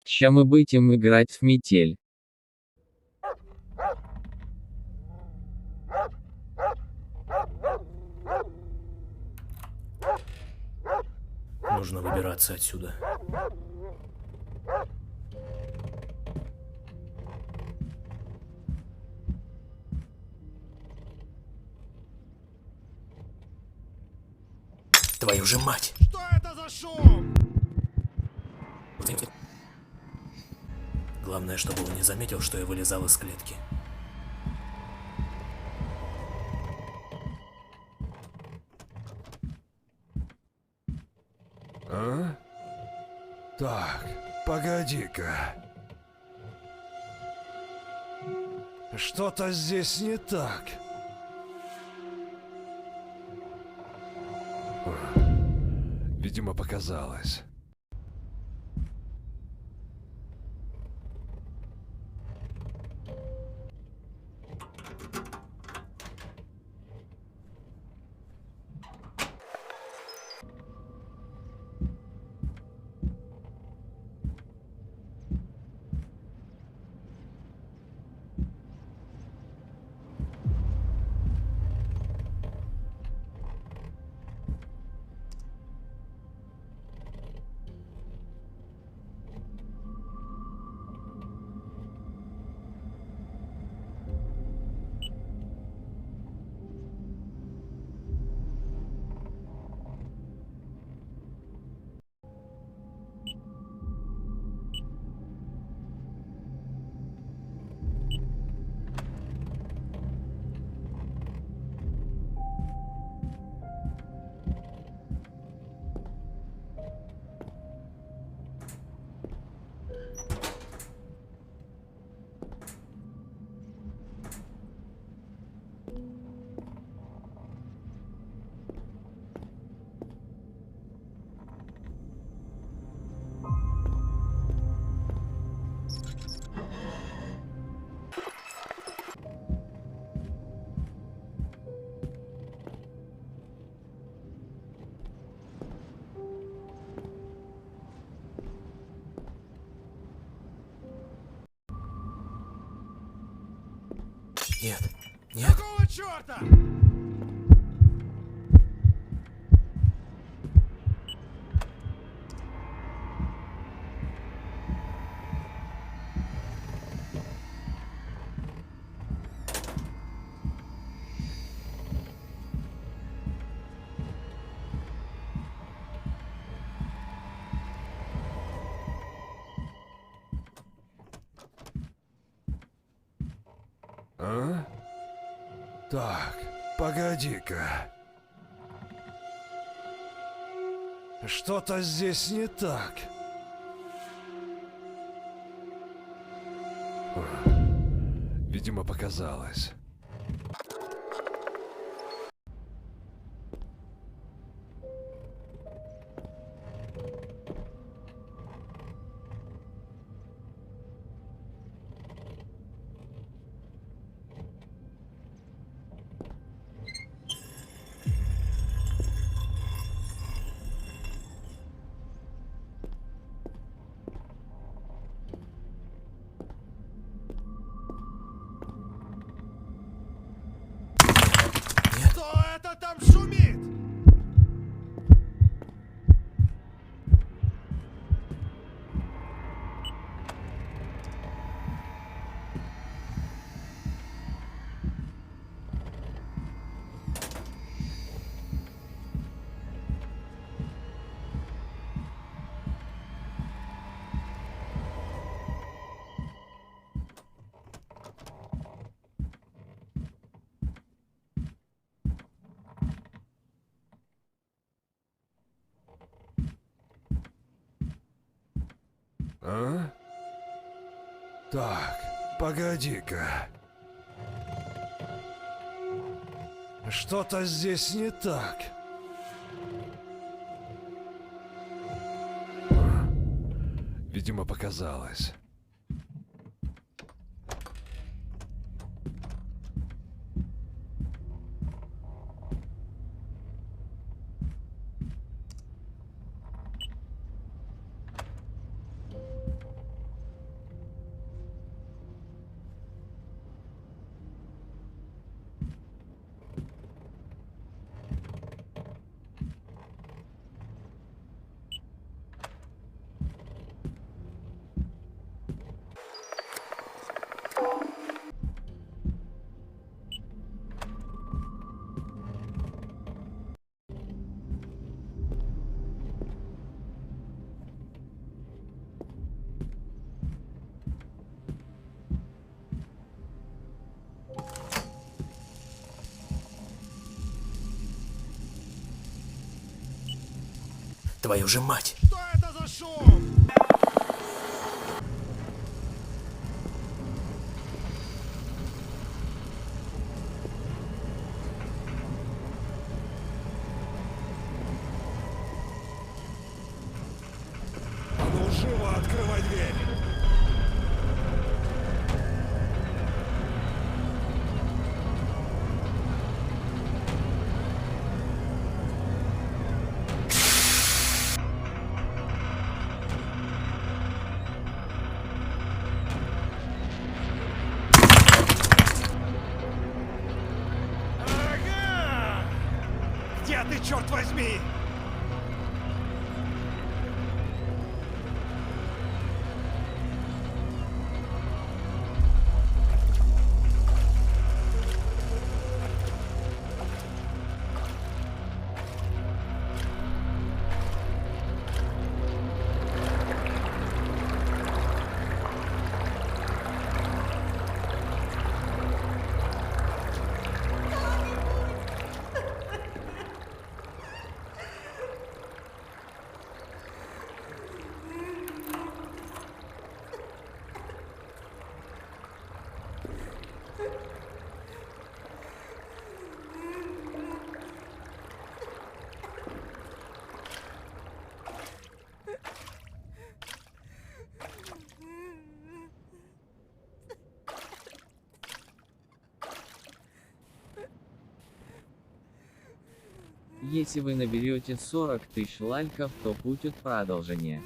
Ща мы будем играть в метель. Нужно выбираться отсюда. Твою же мать! Что это за шум? Главное, чтобы он не заметил, что я вылезал из клетки. А? Так, погоди-ка. Что-то здесь не так. Видимо, показалось. Нет, нет. Какого черта? А? Так, погоди-ка. Что-то здесь не так. Видимо, показалось. Кто это там шумит? А? Так, погоди-ка. Что-то здесь не так. Видимо, показалось. Твою же мать! Что это за шум? А ну живо открывай дверь! Ага! Где ты, черт возьми? Если вы наберете 40 тысяч лайков, то будет продолжение.